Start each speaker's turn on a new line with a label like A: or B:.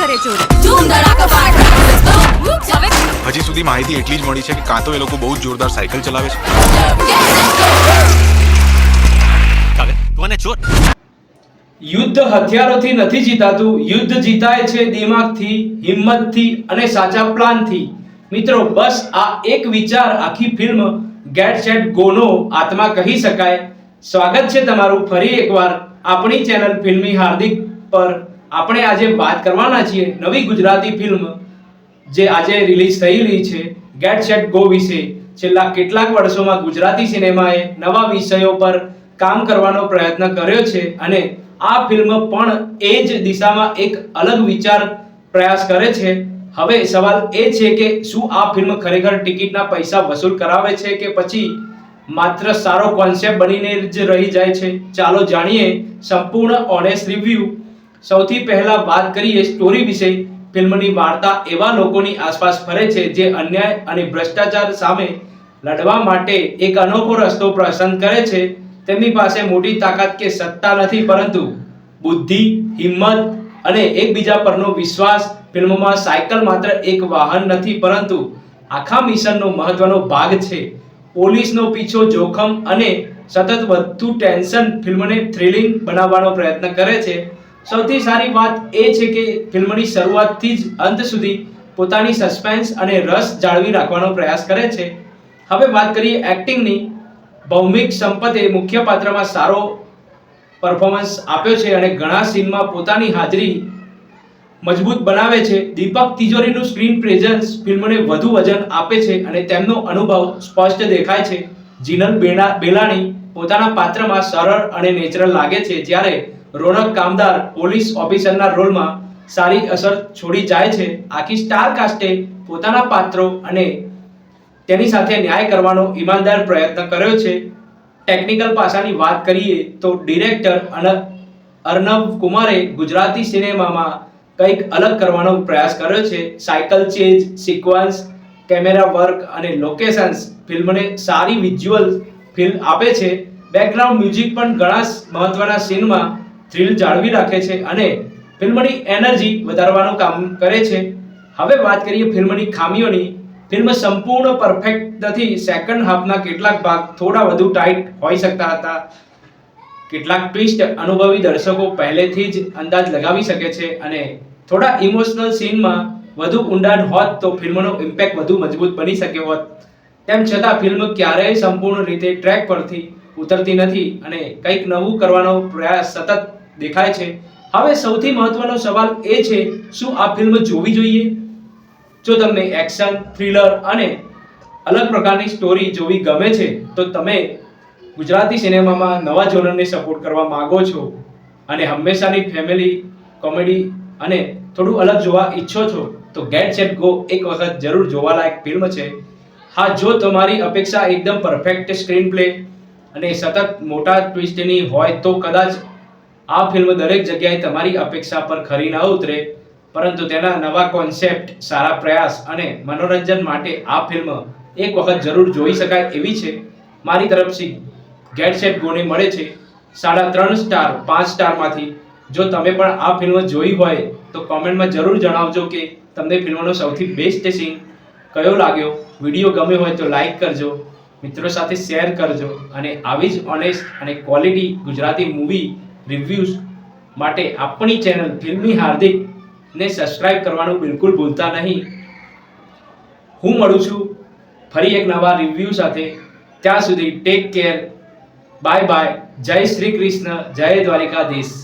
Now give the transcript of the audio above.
A: ઘરે ચોરી. ધૂમ ધડાકા ફાટ. હવે
B: હજી સુધી માહિતી એટલી જ મળી છે કે કાં તો એ લોકો બહુ જ જોરદાર સાયકલ ચલાવે છે.
C: યુદ્ધ હથિયારોથી નથી જીતાતું, યુદ્ધ જીતાય છે દિમાગથી, હિંમતથી અને સાચા પ્લાનથી. મિત્રો, બસ આ એક વિચાર આખી ફિલ્મ ગેટ સેટ ગો નો આત્મા કહી શકાય. સ્વાગત છે તમારું ફરી એકવાર આપણી ચેનલ ફિલ્મી હાર્દિક પર. આપણે આજે વાત કરવાના છીએ નવી ગુજરાતી ફિલ્મ જે આજે રિલીઝ થઈ રહી છે, ગેટ સેટ ગો વિશે. છેલ્લા કેટલાક વર્ષોમાં ગુજરાતી સિનેમાએ નવા વિષયો પર કામ કરવાનો પ્રયત્ન કર્યો છે અને આ ફિલ્મ પણ એ જ દિશામાં એક અલગ વિચાર પ્રયાસ કરે છે. હવે સવાલ એ છે કે શું આ ફિલ્મ ખરેખર ટિકિટના પૈસા વસૂલ કરાવે છે કે પછી માત્ર સારો કોન્સેપ્ટ બનીને જ રહી જાય છે? ચાલો જાણીએ સંપૂર્ણ ઓનેસ્ટ રિવ્યુ. સૌથી પહેલા વાત કરીએ સ્ટોરી વિશે. ફિલ્મની વાર્તા એવા લોકોની આસપાસ ફરે છે જે અન્યાય અને ભ્રષ્ટાચાર સામે લડવા માટે એક અનોખો રસ્તો પસંદ કરે છે. તેમની પાસે મોટી તાકાત કે સત્તા નથી, પરંતુ બુદ્ધિ, હિંમત અને એકબીજા પરનો વિશ્વાસ. ફિલ્મમાં સાયકલ માત્ર એક વાહન નથી, પરંતુ આખા મિશનનો મહત્વનો ભાગ છે. પોલીસનો પીછો, જોખમ અને સતત વધતું ટેન્શન ફિલ્મને થ્રિલિંગ બનાવવાનો પ્રયત્ન કરે છે. સૌથી સારી વાત એ છે કે ફિલ્મની શરૂઆતથી જ અંત સુધી પોતાની સસ્પેન્સ અને રસ જાળવી રાખવાનો પ્રયાસ કરે છે. હવે વાત કરીએ એક્ટિંગની. ભૌમિક સંપતે મુખ્ય પાત્રમાં સારો પરફોર્મન્સ આપ્યો છે અને ઘણા સીનમાં પોતાની હાજરી મજબૂત બનાવે છે. દીપક તિજોરીનું સ્ક્રીન પ્રેઝન્સ ફિલ્મને વધુ વજન આપે છે અને તેમનો અનુભવ સ્પષ્ટ દેખાય છે. જીનલ બેલાણી પોતાના પાત્રમાં સરળ અને નેચરલ લાગે છે, જ્યારે રોનક કામદાર પોલીસ ઓફિસરના રોલમાં સારી અસર છોડી જાય છે. આખી સ્ટાર કાસ્ટે પોતાના પાત્રો અને તેની સાથે ન્યાય કરવાનો ઈમાનદાર પ્રયત્ન કર્યો છે. ટેકનિકલ પાસાની વાત કરીએ તો ડિરેક્ટર અર્નવ કુમારે ગુજરાતી સિનેમામાં કંઈક અલગ કરવાનો પ્રયાસ કર્યો છે. Cycle chase sequence, camera work અને લોકેશન્સ ફિલ્મને સારી વિઝ્યુઅલ ફીલ આપે છે. બેકગ્રાઉન્ડ મ્યુઝિક પણ ઘણા મહત્વના સીનમાં થ્રિલ જાળવી રાખે છે અને ફિલ્મની એનર્જી વધારવાનું કામ કરે છે. હવે વાત કરીએ ફિલ્મની ખામીઓની. ફિલ્મ સંપૂર્ણ પરફેક્ટ નથી. સેકન્ડ હાફના કેટલાક ભાગ થોડા વધુ ટાઈટ હોઈ શકતા હતા. કેટલાક ટ્વિસ્ટ અનુભવી દર્શકો પહેલેથી જ અંદાજ લગાવી શકે છે અને થોડા ઇમોશનલ સીનમાં વધુ ઊંડાણ હોત તો ફિલ્મનો ઇમ્પેક્ટ વધુ મજબૂત બની શક્યો હોત. તેમ છતાં ફિલ્મ ક્યારેય સંપૂર્ણ રીતે ટ્રેક પરથી ઉતરતી નથી અને કંઈક નવું કરવાનો પ્રયાસ સતત દેખાય છે. હવે સૌથી મહત્વનો સવાલ એ છે, શું આ ફિલ્મ જોવી જોઈએ? જો તમને એક્શન, થ્રિલર અને અલગ પ્રકારની સ્ટોરી જોવી ગમે છે તો તમે ગુજરાતી સિનેમામાં નવા જોનરને સપોર્ટ કરવા માંગો છો અને હંમેશાની ફેમિલી કોમેડી અને થોડું અલગ જોવા ઈચ્છો છો તો ગેટ સેટ ગો એક વખત જરૂર જોવાલાયક ફિલ્મ છે. હા, જો તમારી અપેક્ષા એકદમ પરફેક્ટ સ્ક્રીન પ્લે અને સતત મોટા ટ્વિસ્ટની હોય તો કદાચ આ ફિલ્મ દરેક જગ્યાએ તમારી અપેક્ષા પર ખરી ન ઉતરે, પરંતુ તેના નવા કોન્સેપ્ટ, સારા પ્રયાસ અને મનોરંજન માટે આ ફિલ્મ એક વખત જરૂર જોઈ શકાય એવી છે. મારી તરફથી ગેટ સેટ ગોને મળે છે 3.5 સ્ટાર 5 સ્ટારમાંથી. જો તમે પણ આ ફિલ્મ જોઈ હોય તો કોમેન્ટમાં જરૂર જણાવજો કે તમને ફિલ્મનો સૌથી બેસ્ટ સીન કયો લાગ્યો. વિડીયો ગમ્યો હોય તો લાઈક કરજો, મિત્રો સાથે શેર કરજો અને આવી જ ઓનેસ્ટ અને ક્વોલિટી ગુજરાતી મૂવી રિવ્યૂઝ માટે આપણી ચેનલ ફિલ્મી હાર્દિક ને સબસ્ક્રાઇબ કરવાનું બિલકુલ ભૂલતા નહીં. હું મળું છું ફરી એક નવા રિવ્યૂ સાથે. ત્યાં સુધી ટેક કેર, બાય બાય. જય શ્રી કૃષ્ણ, જય દ્વારિકાધીશ.